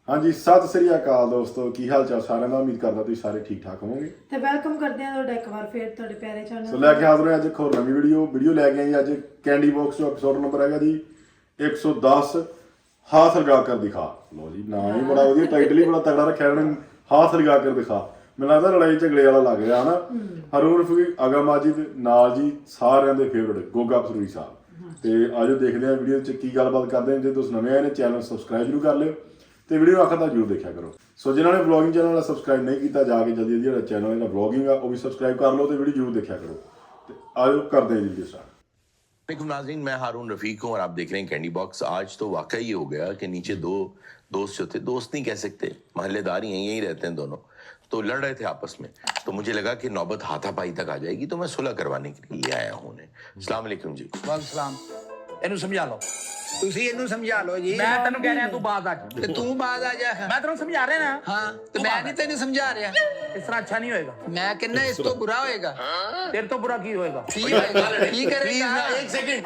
हाँ जी, सत श्री अकाल दोस्तों, की हाल चाल सारे का। उम्मीद करता तुम सारे ठीक ठाक होवोगे। ਤੇ ਵੈਲਕਮ ਕਰਦੇ ਹਾਂ ਤੁਹਾਡਾ ਇੱਕ ਵਾਰ ਫੇਰ ਤੁਹਾਡੇ ਪਿਆਰੇ ਚੈਨਲ ਸੋ ਲੈ ਕੇ ਹਾਜ਼ਰ ਹੋਏ ਅੱਜ ਇੱਕ ਹੋਰ ਨਵੀਂ ਵੀਡੀਓ ਲੈ ਕੇ ਆਏ ਅੱਜ ਕੈਂਡੀ ਬਾਕਸ ਚੋਂ ਐਪੀਸੋਡ ਨੰਬਰ ਹੈਗਾ ਜੀ 110 हाथ लगा कर दिखा। लो जी, ना ही बड़ा वधिया, टाइटल ही बड़ा तगड़ा रखा उन्होंने, हाथ लगा कर दिखा। मैंने लगता लड़ाई झगड़े वाला लग रहा है ना। हरून रफी आगा माजिद नाल जी सारिਆਂ ਦੇ ਫੇਵਰਟ ਗੋਗਾ ਪਸੂਰੀ ਸਾਹਿਬ। ਤੇ ਆਜੋ ਦੇਖਦੇ ਹਾਂ ਵੀਡੀਓ 'ਚ ਕੀ ਗੱਲਬਾਤ ਕਰਦੇ ਹਾਂ। ਜੇ ਤੁਸੀਂ ਨਵੇਂ ਆਏ ਨੇ ਚੈਨਲ ਸਬਸਕ੍ਰਾਈਬ ਜ਼ਰੂਰ ਕਰ ਲਿਓ ਤੇ ਵੀਡੀਓ ਆਖਰ ਤੱਕ ਜ਼ਰੂਰ ਦੇਖਿਆ ਕਰੋ। ਸੋ ਜਿਨ੍ਹਾਂ ਨੇ ਵਲੌਗਿੰਗ ਚੈਨਲ ਸਬਸਕ੍ਰਾਈਬ ਨਹੀਂ ਕੀਤਾ ਜਾ ਕੇ ਜਲਦੀ ਜਿਹੜਾ ਚੈਨਲ ਜਿਹੜਾ ਵਲੌਗਿੰਗ ਆ ਉਹ ਵੀ ਸਬਸਕ੍ਰਾਈਬ ਕਰ ਲਓ ਤੇ ਵੀਡੀਓ ਜ਼ਰੂਰ ਦੇਖਿਆ ਕਰੋ। ਤੇ ਆਜੋ ਕਰਦੇ ਹਾਂ ਵੀਡੀਓ ਸਟਾਰਟ। वालेकुम नाज़रीन, मैं हारून रफ़ीक हूँ और आप देख रहे हैं कैंडी बॉक्स। आज तो वाकई ये हो गया कि नीचे दो दोस्त जो थे, दोस्त नहीं कह सकते, मोहल्लेदार ही हैं, यहीं रहते हैं दोनों, तो लड़ रहे थे आपस में। तो मुझे लगा कि नौबत हाथापाई तक आ जाएगी, तो मैं सुलह करवाने के लिए आया हूँ उन्हें। अस्सलाम वालेकुम जी। ਵਾਲੇਕੁਮ ਸਲਾਮ। ਇਹਨੂੰ ਸਮਝਾ ਲਓ। ਤੁਸੀਂ ਇਹਨੂੰ ਸਮਝਾ ਲਓ ਜੀ। ਮੈਂ ਤੈਨੂੰ ਕਹਿ ਰਿਹਾ ਤੂੰ ਬਾਜ਼ ਆ ਤੇ ਤੂੰ ਬਾਅਦ ਆ ਜਾ। ਮੈਂ ਤੈਨੂੰ ਸਮਝਾ ਰਿਹਾ ਨਾ। ਹਾਂ ਤੇ ਮੈਂ ਨਹੀਂ ਤੈਨੂੰ ਸਮਝਾ ਰਿਹਾ। ਇਸ ਤਰ੍ਹਾਂ ਅੱਛਾ ਨਹੀਂ ਹੋਏਗਾ। ਮੈਂ ਕਹਿੰਦਾ ਇਸ ਤੋਂ ਬੁਰਾ ਹੋਏਗਾ। ਤੇਰੇ ਤੋਂ ਬੁਰਾ ਕੀ ਹੋਏਗਾ? ਕੀ ਹੋਏਗਾ? ਕੀ ਕਰੇਗਾ? एक सेकंड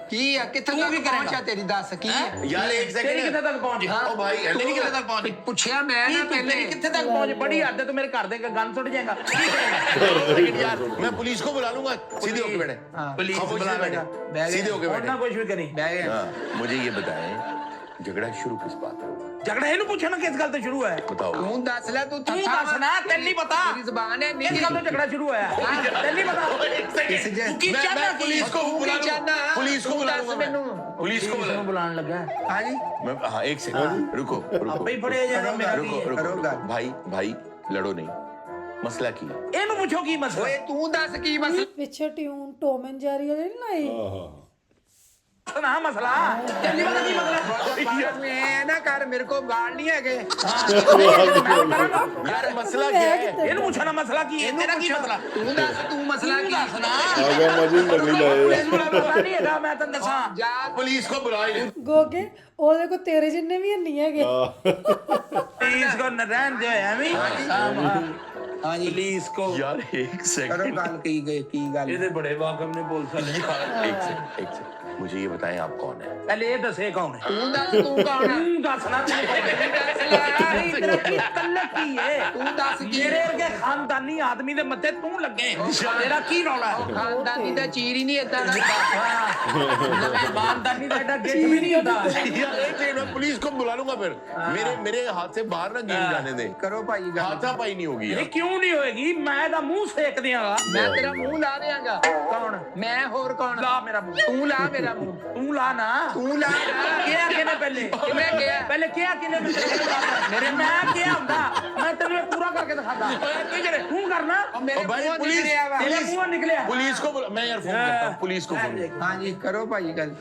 ਕੀ ਆ ਕਿੱਥੇ ਤੱਕ ਪਹੁੰਚਾ ਤੇਰੀ ਦੱਸ ਕੀ ਹੈ? यार, एक ਤੇਰੀ सेकंड ਕਿੱਥੇ ਤੱਕ ਪਹੁੰਚ? ओ भाई, तेरी कितने तक पहुंची? ਪੁੱਛਿਆ ਮੈਂ ਨਾ ਤੇਰੀ ਪਹਿਲੇ। ਕਿੱਥੇ ਤੱਕ ਪਹੁੰਚ? ਬੜੀ ਹੱਦ ਹੈ, ਤੂੰ ਮੇਰੇ ਘਰ ਦੇ ਗਨ ਸੁੱਟ ਜਾਏਗਾ। यार, मैं पुलिस को बुला लूंगा। सीधे होके बैठे। ਪੁਲਿਸ खामोशी ਬੁਲਾ से बैठे। ਲੈਗਾ। सीधे होके और ना बैठे। कुछ भी करी। ਬਹਿ ਗਿਆ। हाँ, मुझे ये बताएं, झगड़ा शुरू किस बात है? ਝਗੜਾ ਇਹਨੂੰ ਪੁੱਛਣਾ ਕਿਸ ਗੱਲ ਤੋਂ ਸ਼ੁਰੂ ਹੋਇਆ? बताओ। ਤੂੰ ਦੱਸ ਲੈ ਤੂੰ ਤੂੰ ਦੱਸਣਾ, ਤੈਨੂੰ ਨਹੀਂ ਪਤਾ। ਤੇਰੀ ਜ਼ਬਾਨ ਹੈ ਕਿਸ ਗੱਲ ਤੋਂ ਝਗੜਾ ਸ਼ੁਰੂ ਹੋਇਆ? ਤੈਨੂੰ ਨਹੀਂ ਪਤਾ। ਤੂੰ ਕੀ ਚਾਹਨਾ? मैं पुलिस को बुला लूंगा। पुलिस को बुला लूंगा मैं। पुलिस को बुला ਨੂੰ ਬੁਲਾਉਣ ਲੱਗਾ। ਹਾਂਜੀ मैं हाँ, एक सेकंड रुको ਆਪੇ ਹੀ रुको ਫੜਿਆ ਜਾਏਗਾ ਮੇਰਾ रुको ਕੀ ਹੈ? रुको भाई भाई, लड़ो नहीं। मसला की है? ਇਹਨੂੰ ਪੁੱਛੋ ਕੀ ਮਸਲਾ? ਓਏ ਤੂੰ ਦੱਸ ਕੀ ਮਸਲਾ। ਪਿੱਛੇ ਟਿਊਨ ਟੋਮ ਐਂਡ ਜੈਰੀ ਵਾਲੀ ਨਹੀਂ ਲਾਈ। ਸੁਣਾ ਮਸਲਾ। ਤੈਨੂੰ ਪਤਾ ਕੀ ਮਸਲਾ? ਮੈਂ ਨਾ ਕਰ ਮੇਰੇ ਕੋਲ ਵਾਲ ਨਹੀਂ ਹੈਗੇ। यार मसला क्या है? ਇਹਨੂੰ ਪੁੱਛਣਾ ਮਸਲਾ ਕੀ ਹੈ? ਤੇਰਾ ਕੀ ਮਸਲਾ? ਤੂੰ ਦੱਸ ਤੂੰ ਮਸਲਾ ਕੀ ਦੱਸਣਾ। ਆਗਾ ਮਾजिद नकली लाए। ਪੁਲਿਸ ਵਾਲਾ ਪਤਾ ਨਹੀਂ ਹੈਗਾ, ਮੈਂ ਤੈਨੂੰ ਦੱਸਾਂ। ਜਾ पुलिस को बुलाए। ਗੋਗੇ ਉਹਦੇ ਕੋ ਤੇਰੇ ਜਿੰਨੇ ਵੀ ਨਹੀਂ ਹੈਗੇ। ਪੁਲਿਸ ਕੋ ਨ ਰਹਿਣ ਦੇ ਐਵੇਂ। ਹਾਂਜੀ ਪੁਲਿਸ ਕੋ यार एक ਕਰੋ सेकंड ਗੱਲ ਕੀ ਗੱਲ ਇਹਦੇ ਬੜੇ ਵਾਕਮ ਨੇ ਪੁਲਿਸ ਵਾਲੇ। एक सेकंड मुझे ये बताएं, आप कौन है? ਪਹਿਲੇ ਇਹ ਦੱਸੇ ਕੌਣ ਹੈ? ਤੂੰ ਦੱਸ ਤੂੰ ਕੌਣ ਹੈ? ਤੂੰ ਦੱਸਣਾ। ਤੇਰਾ ਕੀ ਤਲਕ ਕੀ ਹੈ? ਤੂੰ ਦੱਸ ਕੀ ਮੇਰੇ ਵਰਗੇ ਖਾਨਦਾਨੀ ਆਦਮੀ ਦੇ ਮੱਥੇ ਤੂੰ ਲੱਗੇ। ਤੇਰਾ ਕੀ ਰੌਲਾ ਹੈ? ਖਾਨਦਾਨੀ ਦਾ ਚੀਰ ਹੀ ਨਹੀਂ ਏਦਾਂ ਦਾ। ਖਾਨਦਾਨੀ ਦਾ ਐਡਾ ਗਿੱਟ ਵੀ ਨਹੀਂ ਹੁੰਦਾ। यार एक सेकंड, मैं पुलिस को बुला लूंगा फिर। मेरे हाथ से बाहर ना गेम जाने दे। ਕਰੋ ਭਾਈ ਗੱਲ हाथापाई नहीं होगी ਇਹ यार। ਕਿਉਂ ਨਹੀਂ ਹੋਏਗੀ? ਮੈਂ ਇਹਦਾ ਮੂੰਹ ਸੇਕ ਦਿਆਂਗਾ। ਮੈਂ ਤੇਰਾ ਮੂੰਹ ਲਾ ਦਿਆਂਗਾ। ਕੌਣ? ਮੈਂ ਹੋਰ ਕੌਣ? ਲਾ ਮੇਰਾ ਮੂੰਹ। ਤੂੰ ਲਾ ਮੇਰਾ ਮੂੰਹ। ਤੂੰ ਲਾ ਨਾ। ਤੂੰ ਲਾ ਕਿਹਾ ਕਿਨੇ ਪਹਿਲੇ? ਕਿਵੇਂ ਕਿਹਾ? ਪਹਿਲੇ ਕਿਹਾ ਕਿਨੇ? ਮੇਰੇ ਮੈਂ ਕਿਹਾ ਹੁੰਦਾ, ਮੈਂ ਤੈਨੂੰ ਇਹ ਪੂਰਾ ਕਰਕੇ ਦਿਖਾਦਾ। ਤੂੰ ਕਰਨਾ। ਮੇਰੇ ओ भाई, ਮੂੰਹੋਂ पुलिस- ਨਿਕਲਿਆ ਵਾ। ਤੇਰੇ ਮੂੰਹੋਂ ਨਿਕਲਿਆ। पुलिस को मैं यार फोन करता हूँ पुलिस को फोन। ਹਾਂਜੀ ਕਰੋ ਭਾਈ ਗੱਲ।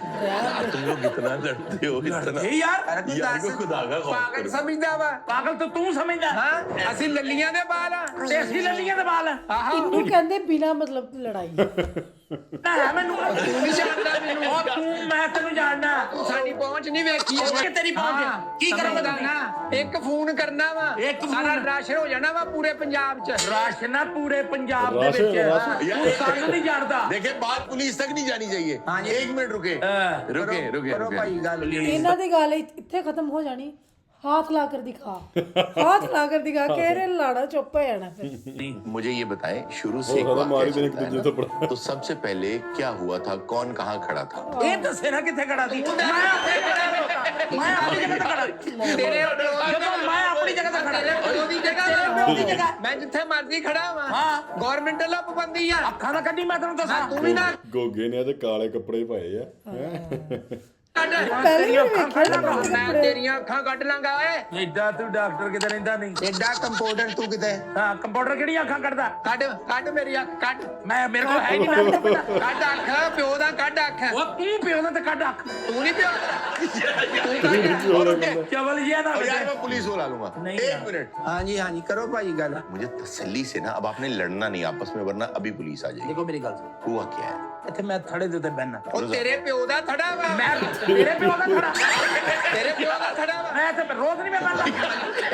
तुम लोग इतना लड़ते हो इतना। ਇਹ ਯਾਰ ਅਰੇ ਤੂੰ यार ਦੱਸ को खुदा का खौफ ਪਾਗਲ करो। ਸਮਝਦਾ ਵਾ। ਪਾਗਲ ਤਾਂ ਤੂੰ ਸਮਝਦਾ। ਹਾਂ ਅਸੀਂ ਲੱਲੀਆਂ ਦੇ ਬਾਲ ਆ। ਤੇ ਅਸੀਂ ਲੱਲੀਆਂ ਦੇ ਵਾਲ ਆਹਾ ਇਹਨੂੰ ਕਹਿੰਦੇ ਬਿਨਾ ਮਤਲਬ ਲੜਾਈ। ਹੈ ਮੈਨੂੰ। ਤੂੰ ਨਹੀਂ ਜਾਣਦਾ ਮੈਨੂੰ। ਉਹ ਤੂੰ, ਮੈਂ ਤੈਨੂੰ ਜਾਣਦਾ। ਤੂੰ ਸਾਡੀ ਪਹੁੰਚ ਨਹੀਂ ਵੇਖੀ ਕਿ ਤੇਰੀ ਪਹੁੰਚ ਹੈ? ਕੀ ਕਰੇਂਗਾ ਸਮਝਦਾ ਨਾ ਇੱਕ ਫੋਨ ਕਰਨਾ ਵਾ ਇੱਕ ਫੋਨ। ਸਾਰਾ ਰਸ਼ ਹੋ ਜਾਣਾ ਵਾ ਪੂਰੇ ਪੰਜਾਬ 'ਚ। ਰਾਸ਼ਨਾ ਪੂਰੇ ਪੰਜਾਬ ਦੇ ਰਾਸ਼ਨ, ਵਿੱਚ। ਰਾਸ਼ਨ। ਤੂੰ ਸਾਨੂੰ ਨਹੀਂ ਜਾਣਦਾ। देखिए, बात पुलिस तक नहीं जानी चाहिए। हाँ जी। 1 मिनट रुके हाँ। रुके रुके ਕਰੋ ਭਾਈ रुके। ਗੱਲ। ਇਹਨਾਂ ਦੀ ਗੱਲ ਇੱਥੇ ਖਤਮ ਹੋ ਜਾਣੀ। हाथ ला कर दिखा, हाथ ला कर दिखा के रे लाड़ा चुप हो जाना फिर। मुझे ये बताएं, शुरू से एक ज्यादा वाकया मारी देने चलता है की ना, तुझे तो सबसे पहले क्या हुआ था, कौन कहाँ खड़ा था? ਇਹ ਦੱਸੇ ਨਾ ਕਿੱਥੇ ਖੜਾ ਸੀ। ਮੈਂ ਆਪਣੀ ਜਗ੍ਹਾ ਤੇ ਖੜਾ। ਮੈਂ ਆਪਣੀ ਜਗ੍ਹਾ ਤੇ ਖੜਾ ਸੀ। ਤੇਰੇ ਜਦੋਂ ਮੈਂ ਆਪਣੀ ਜਗ੍ਹਾ ਤੇ ਖੜਾ। ਉਹਦੀ ਜਗ੍ਹਾ ਤੇਰੇ ਪਿਓ ਦੀ ਜਗ੍ਹਾ। ਮੈਂ ਜਿੱਥੇ ਮਰਜ਼ੀ ਖੜਾ ਵਾਂ। ਹਾਂ। ਗਵਰਨਮੈਂਟ ਵੱਲੋਂ ਪਾਬੰਦੀ ਆ। ਅੱਖਾਂ ਨਾ ਕੱਢੀ, ਮੈਂ ਤੈਨੂੰ ਦੱਸਾਂ। ਤੂੰ ਵੀ ਨਾ ਗੋਗੇ ਨੇ ਤੇ ਕਾਲੇ ਕੱਪੜੇ ਪਾਏ ਆ। ਕੱਢ। पहले भी ਅੱਖਾਂ देखा ਨਾ ना। ਮੈਂ ਤੇਰੀਆਂ ਅੱਖਾਂ ਕੱਢ ਲਾਂਗਾ ਓਏ। ਐਡਾ ਤੂੰ ਡਾਕਟਰ ਕਿਤੇ ਰਹਿੰਦਾ ਨਹੀਂ। ਐਡਾ ਕੰਪਾਊਂਡਰ ਤੂੰ ਕਿਤੇ। ਹਾਂ, ਕੰਪਿਊਟਰ ਕਿਹੜੀਆਂ ਅੱਖਾਂ ਕੱਢਦਾ? ਕੱਢ ਕੱਢ ਮੇਰੀ ਅੱਖ ਕੱਢ। ਮੈਂ ਮੇਰੇ ਕੋਲ ਹੈ ਹੀ ਨਹੀਂ। ਮੈਂ ਕਿੱਥੇ ਕੱਢਾਂ? ਕੱਢ ਅੱਖ ਪਿਓ ਦਾ ਕੱਢ ਅੱਖ। ਉਹ ਤੂੰ ਪਿਓ ਦਾ ਤੇ ਕੱਢ ਅੱਖ। ਤੂੰ ਨਹੀਂ ਪਿਓ ਤੂੰ ਕੱਢ। ਚਵਲ ਜਿਹਾ ਨਾ और यार, ਬੇਟੇ। मैं पुलिस बुला लूंगा। नहीं 1 यार। मिनट। ਹਾਂਜੀ ਹਾਂਜੀ ਕਰੋ ਭਾਈ ਗੱਲ। मुझे तसल्ली से ना, अब आपने लड़ना नहीं आपस में, वरना अभी पुलिस आ जाएगी। ਦੇਖੋ ਮੇਰੀ ਗੱਲ ਸੁਣ। हुआ क्या है? ਇੱਥੇ ਮੈਂ ਥੜੇ ਦੇ ਉੱਤੇ ਬਹਿਣਾ। ਉਹ ਤੇਰੇ ਪਿਓ ਦਾ ਥੜਾ ਵਾ। ਮੈਂ ਤੇਰੇ ਪਿਓ ਦਾ ਖੜਾ। ਤੇਰੇ ਪਿਓ ਦਾ ਥੜਾ ਵਾ। ਮੈਂ ਤੇ ਰੋਜ਼ ਨਹੀਂ ਮੈਂ ਬਹਿੰਦਾ।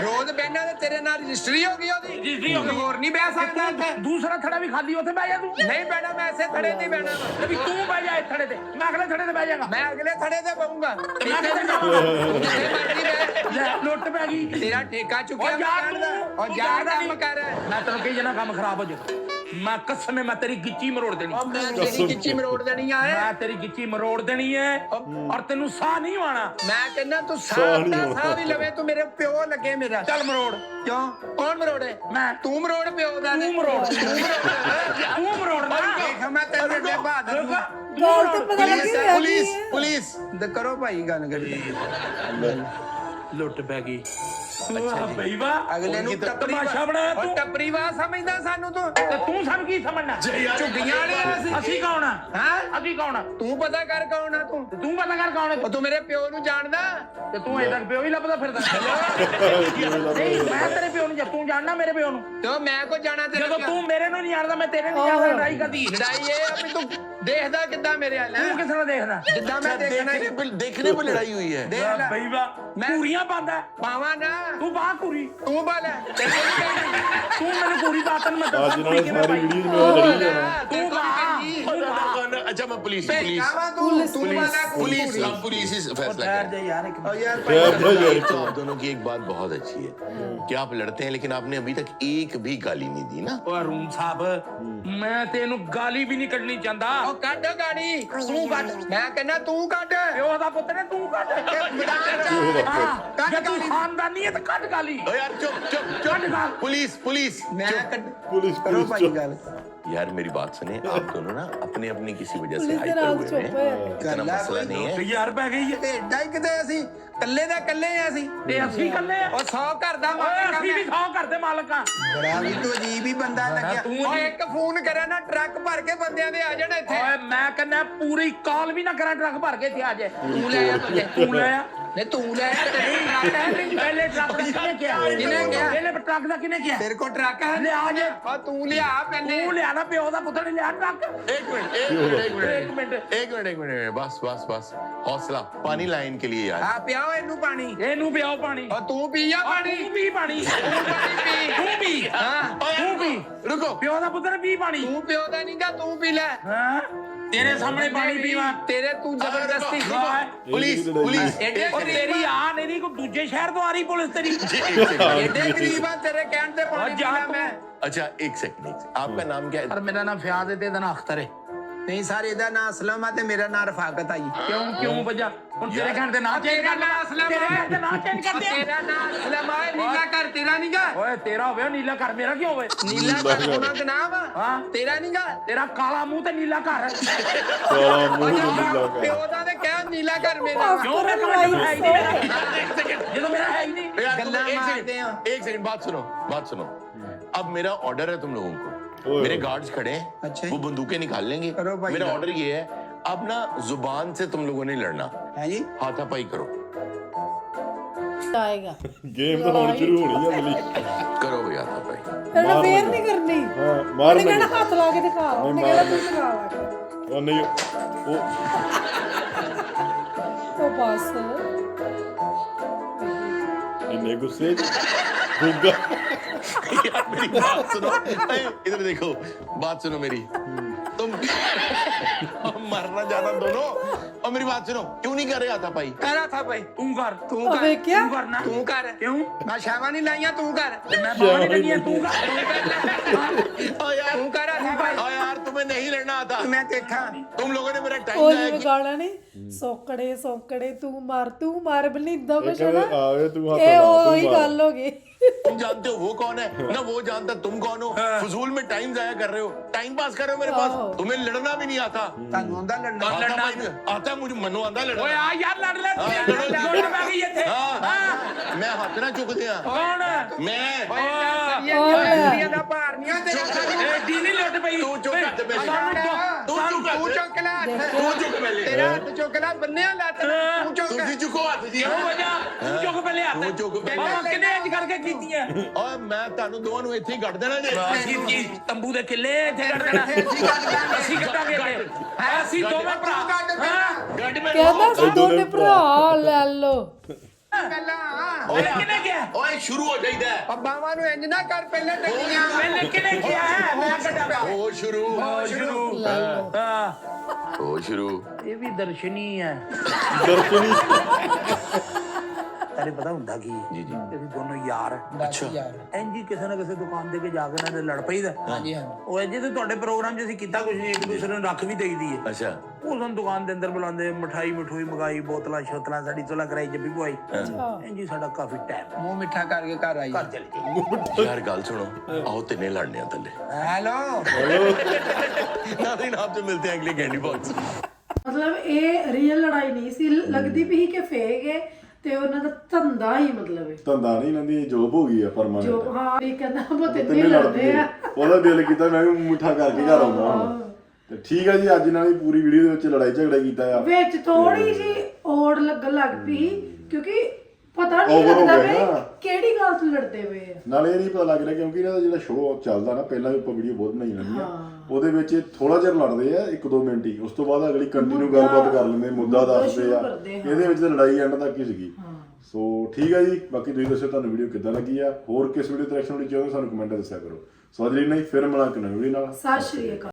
ਰੋਜ਼ ਬਹਿਣਾ ਤੇ ਤੇਰੇ ਨਾਲ ਰਜਿਸਟਰੀ ਹੋ ਗਈ ਉਹਦੀ। ਰਜਿਸਟਰੀ ਹੋ ਗਈ। ਹੋਰ ਨਹੀਂ ਬਹਿ ਸਕਦਾ ਇੱਥੇ। ਦੂਸਰਾ ਥੜਾ ਵੀ ਖਾਲੀ, ਉੱਥੇ ਬਹਿ ਜਾ ਤੂੰ। ਨਹੀਂ ਬਹਿਣਾ ਮੈਂ ਇਸੇ ਥੜੇ ਤੇ ਹੀ ਬਹਿਣਾ ਵਾ। ਤੇ ਵੀ ਤੂੰ ਬਹਿ ਜਾ ਇਸ ਥੜੇ ਤੇ, ਮੈਂ ਅਗਲੇ ਥੜੇ ਤੇ ਬਹਿ ਜਾਗਾ। ਮੈਂ ਅਗਲੇ ਥੜੇ ਤੇ ਬਹੂੰਗਾ। ਮੈਂ ਕਿੱਥੇ ਜਾਵਾਂਗਾ? ਜਿੱਥੇ ਮਰਜ਼ੀ ਬਹਿ। ਲੈ ਲੁੱਟ ਪੈ ਗਈ ਤੇਰਾ ਠੇਕਾ ਚੁੱਕਿਆ ਉਹ ਜਾ ਤੂੰ ਉਹ ਜਾ ਕੰਮ ਕਰ ਮੈਂ ਤੈਨੂੰ ਕਹੀ ਜਨਾ ਕੰਮ ਖਰਾਬ ਹੋ ਜਾਊਗਾ ਮੈਂ ਕਸਮ ਮੈਂ ਤੇਰੀ ਗਿੱਚੀ ਮਰੋੜ ਦੇਣੀ ਮੈਂ ਤੇਰੀ ਕਿੱਚੀ ਮਰੋੜ ਦੇਣੀ ਆ ਮੈਂ ਤੇਰੀ ਗਿੱਚੀ ਮਰੋੜ ਦੇਣੀ ਹੈ ਔਰ ਤੈਨੂੰ ਸਾਹ ਨਹੀਂ ਆਣਾ ਮੈਂ ਕਹਿੰਦਾ ਤੂੰ ਸਾਹ ਵੀ ਲਵੇ ਤੂੰ ਮੇਰੇ ਪਿਓ ਲੱਗੇ ਮੇਰਾ ਚੱਲ ਮਰੋੜ ਕਿਉਂ ਕੌਣ ਮਰੋੜੇ ਮੈਂ ਤੂੰ ਮਰੋੜ ਪਿਓ ਦਾ ਤੂੰ ਮਰੋੜ ਤੂੰ ਮਰੋੜਨਾ ਦੇਖ ਮੈਂ ਤੈਨੂੰ ਦੇ ਬਹਾਦਰ ਨੂੰ ਗੱਲ ਤੇ ਪਤਾ ਲੱਗੀ ਹੋਇਆ ਪੁਲਿਸ ਪੁਲਿਸ ਕਰੋ ਭਾਈ ਗੱਲ ਕਰੀ ਲੁੱਟ ਪੈ ਗਈ ਅੱਛਾ ਬਈ ਵਾ ਅਗਲੇ ਨੂੰ ਤਮਾਸ਼ਾ ਬਣਾਇਆ ਤੂੰ ਟੱਪਰੀ ਵਾ ਸਮਝਦਾ ਸਾਨੂੰ ਤੂੰ ਤੇ ਤੂੰ ਸਾਨੂੰ ਕੀ ਸਮਝਣਾ ਝੁੱਗੀਆਂ ਵਾਲੇ ਅਸੀਂ ਕੌਣ ਆ ਹਾਂ ਅਸੀਂ ਕੌਣ ਆ ਤੂੰ ਪਤਾ ਕਰ ਕੌਣ ਆ ਤੂੰ ਤੇ ਤੂੰ ਪਤਾ ਕਰ ਕੌਣ ਆ ਉਹ ਤੂੰ ਮੇਰੇ ਪਿਓ ਨੂੰ ਜਾਣਦਾ ਤੇ ਤੂੰ ਅਜੇ ਤੱਕ ਪਿਓ ਹੀ ਲੱਭਦਾ ਫਿਰਦਾ ਨਹੀਂ ਮੈਂ ਤੇਰੇ ਪਿਓ ਨੂੰ ਤੂੰ ਜਾਣਦਾ ਮੇਰੇ ਪਿਓ ਨੂੰ ਤੇ ਮੈਂ ਕੋ ਜਾਣਾ ਤੇਰੇ ਜਦੋਂ ਤੂੰ ਮੇਰੇ ਨੂੰ ਨਹੀਂ ਜਾਣਦਾ ਮੈਂ ਤੇਰੇ ਨਹੀਂ ਜਾਣਦਾ ਲੜਾਈ ਕਦੀ ਲੜਾਈ ਇਹ ਆ ਵੀ ਤੂੰ ਦੇਖਦਾ ਕਿੱਦਾਂ ਮੇਰੇ ਹਾਲ ਤੂੰ ਕਿਸ ਨੂੰ ਦੇਖਦਾ ਜਿੱਦਾਂ ਮੈਂ ਦੇਖਣਾ देखने पे लड़ाई हुई है ਦੇਖ ਲੈ ਬਈ ਵਾ ਪੂਰੀਆਂ ਪਾਉਂਦਾ ਪਾਵਾਂ ਨਾ ਤੂੰ ਬਾਹ ਪੂਰੀ ਤੂੰ ਬਲ ਤੂੰ ਮੈਨੂੰ ਪੂਰੀ ਬਾਤਨ ਮੈਂ ਅੱਜ ਨਾਲ ਸਾਰੀ ਵੀਡੀਓ ਮੈਂ ਲੜੀ ਜਾਣਾ ਤੂੰ ਬਾਹ अच्छा मैं पुलिस पुलिस पुलिस फैसला ठहर जा यार एक एक तो आप दोनों की एक बात बहुत अच्छी है कि आप लड़ते हैं लेकिन आपने अभी तक एक भी गाली नहीं दी ना ਓ ਅਰੂਨ ਸਾਹਿਬ ਮੈਂ ਤੈਨੂੰ ਗਾਲੀ ਵੀ ਨਹੀਂ ਕੱਢਣੀ ਚਾਹੁੰਦਾ ਉਹ ਕੱਢ ਗਾੜੀ ਤੂੰ ਕੱਢ ਮੈਂ ਕਹਿੰਦਾ ਤੂੰ ਕੱਢ ਪਿਓ ਦਾ ਪੁੱਤ ਨੇ ਤੂੰ ਕੱਢ ਕੱਢ ਜੇ ਤੂੰ ਗਾਲੀ ਖਾਨਦਾਨੀ ਹੈ ਤਾਂ ਕੱਢ ਗਾਲੀ ओ यार चुप चुप ਕੱਢ ਗਾਲ पुलिस पुलिस ਮੈਂ ਕੱਢ ਪੁਲਿਸ ਕਰੋ ਭਾਈ ਗੱਲ यार मेरी बात सुने आप दोनों ना अपने अपने किसी वजह से पुलिस के हाइपर नाम हुए चुप हैं है। इतना मसला नहीं है ਯਾਰ ਪੈ ਗਈ ਹੈ ਏਡਾ ਹੀ ਕਿਤੇ ਅਸੀਂ ਕੱਲੇ ਦਾ ਕੱਲੇ ਆ ਅਸੀਂ ਤੇ ਅਸੀਂ ਕੱਲੇ ਆ ਉਹ 100 ਘਰ ਦਾ ਓਏ ਮਾਲਕ ਅਸੀਂ ਵੀ 100 ਘਰ ਦੇ ਮਾਲਕ ਆ ਬੜਾ ਵੀ ਤੂੰ ਅਜੀਬ ਹੀ ਬੰਦਾ ਲੱਗਿਆ ਤੂੰ ਉਹ ਅਜੀਬ। ਇੱਕ ਫੋਨ ਕਰੇ ਨਾ ਟਰੱਕ ਭਰ ਕੇ ਬੰਦਿਆਂ ਦੇ ਆ ਜਾਣ ਇੱਥੇ ਓਏ ਮੈਂ ਕਹਿੰਦਾ ਪੂਰੀ ਕਾਲ ਵੀ ਨਾ ਕਰਾਂ ਟਰੱਕ ਭਰ ਕੇ ਇੱਥੇ ਆ ਜਾਏ ਤੂੰ ਲੈ ਆ ਬੰਦੇ ਤੂੰ ਲੈ ਆ ਨਹੀਂ ਤੂੰ ਲੈ ਆ ਤੇਰੇ ਕੋਲ ਟਰੱਕ ਹੈ ਨਹੀਂ ਪਹਿਲੇ ਟਰੱਕ ਦਾ ਕਿਹਨੇ ਕਿਹਾ ਕਿਹਨੇ ਕਿਹਾ? ਪਹਿਲੇ ਟਰੱਕ ਦਾ ਕਿਹਨੇ ਕਿਹਾ ਤੇਰੇ ਕੋਲ ਟਰੱਕ ਹੈ ਲਿਆ ਜੇ ਆ ਤੂੰ ਲਿਆ ਪਹਿਲੇ ਤੂੰ ਲਿਆ ਨਾ ਪਿਓ ਦਾ ਪੁੱਤਰ ਲਿਆ ਟਰੱਕ एक मिनट एक मिनट एक मिनट एक मिनट। एक मिनट एक मिनट बस बस बस हौसला पानी लाइन के लिए यार ਆ ਪਿਆਓ ਇਹਨੂੰ ਪਾਣੀ ਇਹਨੂੰ ਪਿਆਓ ਪਾਣੀ ਉਹ ਤੂੰ ਪੀ ਜਾ ਪਾਣੀ ਤੂੰ ਪੀ ਪਾਣੀ ਤੂੰ ਪਾਣੀ ਪੀ ਤੂੰ ਪੀ ਹਾਂ ਤੂੰ ਪੀ रुको ਪਿਓ ਦਾ ਪੁੱਤਰ ਪੀ ਪਾਣੀ ਤੂੰ ਪਿਓ ਦਾ ਨਹੀਂਗਾ ਤੂੰ ਪੀ ਲੈ ਹਾਂ ਤੇਰੇ ਸਾਹਮਣੇ ਪਾਣੀ ਪੀਵਾ ਤੇਰੇ ਤੂੰ ਜ਼ਬਰਦਸਤੀ पुलिस पुलिस ਏਡੇ ਉਹ ਗਰੀਬ ਤੇਰੀ ਆ ਨਹੀਂ ਕੋਈ ਦੂਜੇ ਸ਼ਹਿਰ ਤੋਂ ਆ ਰਹੀ ਪੁਲਿਸ ਤੇਰੀ ਏਡੇ ਗਰੀਬ ਆ ਤੇਰੇ ਕਹਿਣ ਤੇ ਪਾਣੀ ਜਾ ਪੀਣਾ ਤੂੰ। ਮੈਂ अच्छा एक सेकंड आपका नाम क्या है ਪਰ ਮੇਰਾ ਨਾਮ ਫਿਆਜ਼ ਹੈ ਤੇ ਇਹਦਾ ਨਾਮ ਅਖਤਰ ਹੈ ਨਹੀਂ ਸਰ ਇਹਦਾ ਨਾਂ ਅਸਲਮ ਆ ਤੇ ਮੇਰਾ ਨਾਂ ਰਫਾਕਤ ਆਈ ਕਿਉਂ ਵਜਾ ਹੁਣ ਤੇਰੇ ਕਹਿਣ ਦੇ ਨਾਂ ਚੇਂਜ ਕਰ ਨਾਂ ਅਸਲਮ ਤੇਰੇ ਆ ਕਹਿਣ ਦੇ ਨਾਂ ਚੇਂਜ ਕਰ ਦੇ ਤੇਰਾ ਨਾਂ ਅਸਲਮ ਆ ਨੀਲਾ ਘਰ ਤੇਰਾ ਨਹੀਂਗਾ ਓਏ ਤੇਰਾ ਹੋਵੇ ਨੀਲਾ ਘਰ ਮੇਰਾ ਕਿਉਂ ਹੋਵੇ ਨੀਲਾ ਘਰ ਉਹਨਾਂ ਦਾ ਨਾਮ ਆ ਹਾਂ ਤੇਰਾ ਨਹੀਂਗਾ ਤੇਰਾ ਕਾਲਾ ਮੂੰਹ ਤੇ ਨੀਲਾ ਘਰ ਸਾਰਾ ਮੂੰਹ ਨੀਲਾ ਕਰ ਪਿਓ ਦਾ ਤੇ ਕਹਿ ਨੀਲਾ ਘਰ ਮੇਰਾ ਵਾ। ਕਿਉਂ ਮੈਂ ਲੜਾਈ ਹੈ ਹੀ ਨਹੀਂ ਮੇਰਾ ਜਦੋਂ ਮੇਰਾ ਹੈ ਹੀ ਨਹੀਂ यार, तुम गल्ला एक मारते सेकंड हैं। एक सेकंड बात सुनो अब मेरा ऑर्डर है तुम लोगों को ओए। मेरे गार्ड्स खड़े हैं अच्छा। वो बंदूकें निकाल लेंगे करो भाई मेरा यार। ऑर्डर ये है अब ना जुबान से तुम लोगों ने लड़ना ਹੈ ਜੀ हाथापाई करो ਆਏਗਾ ਗੇਮ ਤਾਂ ਹੁਣ ਸ਼ੁਰੂ ਹੋਣੀ ਹੈ ਅਗਲੀ करो भाई हाथापाई ਇਹਨੂੰ ਫੇਰ ਨਹੀਂ ਕਰਨੀ ਹਾਂ ਮਾਰ ਉਹਨੇ ਕਹਿਣਾ ਨਹੀਂ ਹੱਥ ਲਾ ਕੇ ਦਿਖਾ ਉਹਨੇ ਮਾਰ ਕਹਿਣਾ ਤੂੰ ਦਿਖਾ ਲਾ ਕੇ। ਉਹ ਨਹੀਂ ਉਹ ਉਹ ਬਸ ਇੰਨੇ ਗੁੱਸੇ ਗੁੱਗਾ यार मेरी बात सुनो इधर देखो बात सुनो मेरी तुम मरना जाना दोनों और मेरी बात सुनो क्यों नहीं कर रहे हाथापाई ਕਰਾ ਥਾ ਭਾਈ ਤੂੰ ਕਰ ਤੂੰ ਉਹ ਕਰ ਵੇਖਿਆ ਤੂੰ ਕਰਨਾ ਤੂੰ ਕਰ ਕਿਉਂ ਮੈਂ ਸ਼ਾਵਾਂ ਨਹੀਂ ਲਾਈਆਂ ਤੂੰ ਕਰ ਤੇ ਮੈਂ ਬਾਹਰ ਨਹੀਂ ਲੱਗੀ ਤੂੰ ਕਰ ओ यार ਤੂੰ ਕਰ ਥਾ ਭਾਈ ओ यार तुम्हें नहीं लड़ना आता ਮੈਂ ਦੇਖਾਂ तुम लोगों ने मेरा ਉਹ टाइम ਜਿਵੇਂ जाया ਗਾਣਾ ਨਹੀਂ ਸੋਕੜੇ ਸੋਕੜੇ ਤੂੰ ਮਾਰ ਬਲਿੰਦਾ ਕੁਛ ਕਹਿੰਦੇ ਨਾ ਆਵੇ ਤੂੰ ਹੱਥ ਇਹ ਲਾ ਤੂੰ ਉਹੀ ਮਾਰ ਗੱਲ ਹੋ ਗਈ तुम जानते हो वो कौन है ना वो जानता तुम कौन हो फजूल में टाइम जाया कर रहे हो टाइम पास कर रहे हो मेरे पास वाह। तुम्हें लड़ना भी नहीं आता ਤੁਹਾਨੂੰ ਆਉਂਦਾ लड़ना आता भाई, आता मुझे मनो आंदा लड़ना ਓਏ ਆ ਯਾਰ ਲੜ ਲੈ ਲੜ ਮੈਂ ਗਈ ਇੱਥੇ हाँ मैं हाथ ना चुकते हैं ਕੌਣ मैं ਇਹ ਦਾ ਭਾਰ ਨਹੀਂ ਆ ਤੇਰਾ ਏਡੀ ਨਹੀਂ ਲੁੱਟ ਪਈ ਤੂੰ ਚੁੱਕ ਹੱਥ ਪਹਿਲੇ ਤੂੰ ਚੁੱਕ ਲੈ तू चुक पहले ਤੇਰਾ ਹੱਥ ਚੁੱਕ ਲੈ ਬੰਨਿਆ ਲੱਤ ਤੂੰ ਚੁੱਕ तुम चुको हाथ जी ਕਿਉਂ ਵਜਾ ਤੂੰ ਚੁੱਕ ਪਹਿਲੇ ਹੱਥ ਤੂੰ ਚੁੱਕ ਪਹਿਲੇ। ਬਾਬਾ ਕਿੰਨੇ ਇੰਜ ਕਰਕੇ ਕੀਤੀਆਂ और मैं ਤੁਹਾਨੂੰ ਦੋਵਾਂ ਨੂੰ ਇੱਥੇ ਹੀ ਕੱਢ ਦੇਣਾ ਜੇ ਅਸੀਂ ਕੀ ਤੰਬੂ ਦੇ ਕਿੱਲੇ ਇੱਥੇ ਕੱਢ ਦੇਣਾ ਅਸੀਂ ਕੱਟਾਂਗੇ ਇੱਥੇ ਅਸੀਂ ਦੋਵੇਂ ਭਰਾ ਹਾਂ ਗੱਡ ਮੈਂ ਕਹਿੰਦਾ ਸੀ ਦੋਨੇ ਭਰਾ ਲੈ ਲੋ ਗੱਲਾਂ ਓਏ ਕਿਨੇ ਕਿਹਾ ਓਏ ਸ਼ੁਰੂ ਹੋ ਜਾਈਦਾ ਹੈ। ਬਾਵਾਂ ਨੂੰ ਇੰਜ ਨਾ ਕਰ ਪਹਿਲੇ ਟੱਕੀਆਂ ਪਹਿਲੇ ਕਿਨੇ ਕਿਹਾ ਹੈ ਮੈਂ ਕੱਢਾਂਗਾ ਹੋ ਸ਼ੁਰੂ ਲੈ ਲੋ ਹਾਂ ਹੋ ਸ਼ੁਰੂ ਇਹ ਵੀ ਦਰਸ਼ਨੀ ਹੈ ਦਰਸ਼ਨੀ ਤੇਰੇ ਪਤਾ ਹੁੰਦਾ ਕੀ ਹੈ? ਜੀ ਜੀ ਅਸੀਂ ਦੋਨੋਂ ਯਾਰ ਅੱਛਾ ਇੰਜ ਹੀ ਕਿਸੇ ਨਾ ਕਿਸੇ ਦੁਕਾਨ ਤੇ ਜਾ ਕੇ ਨਾ ਲੜ ਪਈਦਾ ਹਾਂਜੀ ਉਹ ਇੰਜ ਤੇ ਤੁਹਾਡੇ ਪ੍ਰੋਗਰਾਮ 'ਚ ਅਸੀਂ ਕੀਤਾ ਕੁਝ ਨਹੀਂ, ਇੱਕ ਦੂਸਰੇ ਨੂੰ ਰੱਖ ਵੀ ਦੇਈਦੀ ਹੈ। ਅੱਛਾ ਉਹ ਸਾਨੂੰ ਦੁਕਾਨ ਦੇ ਅੰਦਰ ਬੁਲਾਉਂਦੇ, ਮਠਾਈ ਮਠੂਈ ਮੰਗਾਈ, ਬੋਤਲਾਂ ਸ਼ੋਤਲਾਂ ਸਾਡੀ ਸੁਲਾ ਕਰਾਈ, ਜੱਬੀ ਪਵਾਈ, ਇੰਜ ਹੀ ਸਾਡਾ ਕਾਫੀ ਟਾਈਮ ਮੂੰਹ ਮਿੱਠਾ ਕਰਕੇ ਘਰ ਆਈ ਘਰ ਚਲੇ ਗਏ। यार गल सुनो आओ तिन्ने लड़ने हैं थल्ले ਹੈਲੋ नाज़रीन आपसे मिलते हैं अगले कैंडी बॉक्स ਮਤਲਬ ਇਹ ਰੀਅਲ ਲੜਾਈ ਨਹੀਂ ਸੀ, ਲੱਗਦੀ ਵੀ ਕਿ ਫੇਕ ਹੈ ਤੇ ਉਹਨਾਂ ਦਾ ਧੰਦਾ ਹੀ ਮਤਲਬ ਹੈ ਧੰਦਾ ਨਹੀਂ ਇਹਨਾਂ ਦੀ ਜੋਬ ਹੋ ਗਈ ਆ ਜੋ ਪਰਮਾਨੈਂਟ। ਹਾਂ ਵੀ ਕਹਿੰਦਾ ਉਹ ਤਿੰਨੇ ਤਿੰਨੇ ਲੜਦੇ ਆ ਉਹਦਾ ਦਿਲ ਕੀਤਾ ਮੈਂ ਵੀ ਮੁੱਠਾ ਕਰਕੇ ਘਰ ਆਉਂਦਾ ਹੁਣ। ਤੇ ਠੀਕ ਹੈ ਜੀ, ਅੱਜ ਇਹਨਾਂ ਦੀ ਪੂਰੀ ਵੀਡੀਓ ਦੇ ਵਿੱਚ ਲੜਾਈ ਝਗੜਾ ਕੀਤਾ ਆ। ਵਿੱਚ ਥੋੜੀ ਜੀ ਓੜ ਲੱਗਣ ਲੱਗ ਪਈ ਕਿਉਂਕਿ ਪਤਾ ਨਹੀਂ Over ਹੋ ਲੱਗਦਾ ਗਏ ਵੀ ਨਾ। ਕਿਹੜੀ ਗੱਲ ਤੋਂ ਲੜਦੇ ਪਏ ਆ। ਨਾਲੇ ਇਹ ਨਹੀਂ ਪਤਾ ਲੱਗ ਰਿਹਾ ਕਿਉਂਕਿ ਇਹਨਾਂ ਦਾ ਜਿਹੜਾ ਸ਼ੋਅ ਚੱਲਦਾ ਨਾ, ਪਹਿਲਾਂ ਵੀ ਆਪਾਂ ਵੀਡੀਓ ਬਹੁਤ ਬਣਾਈ ਜਾਂਦੀ ਆ, ਉਹਦੇ ਵਿੱਚ ਥੋੜਾ ਜਿਹਾ ਲੜਦੇ ਆ 1-2 ਮਿੰਟ ਹੀ, ਉਸ ਤੋਂ ਬਾਅਦ ਅਗਲੀ ਕੰਟੀਨਿਊ ਗੱਲਬਾਤ ਕਰ ਲੈਂਦੇ, ਮੁੱਦਾ ਦੱਸਦੇ ਆ। ਇਹਦੇ ਵਿੱਚ ਤਾਂ ਲੜਾਈ ਐਂਡ ਤੱਕ ਹੀ ਸੀਗੀ। ਸੋ ਠੀਕ ਹੈ ਜੀ, ਬਾਕੀ ਤੁਸੀਂ ਦੱਸੋ ਤੁਹਾਨੂੰ ਵੀਡੀਓ ਕਿੱਦਾਂ ਲੱਗੀ ਆ, ਹੋਰ ਕਿਸ ਵੀਡੀਓ ਤੇ ਐਕਸ਼ਨ ਹੋਣੀ ਚਾਹੁੰਦੇ ਸਾਨੂੰ ਕਮੈਂਟ ਦੱਸਿਆ ਕਰੋ। ਸੋ ਅੱਜ ਲਈ ਨਹੀਂ, ਫਿਰ ਮਿਲਾਂਗੇ ਨਵੀਂ ਵੀਡੀਓ ਨਾਲ। ਸਤਿ ਸ਼੍ਰੀ ਅਕਾਲ।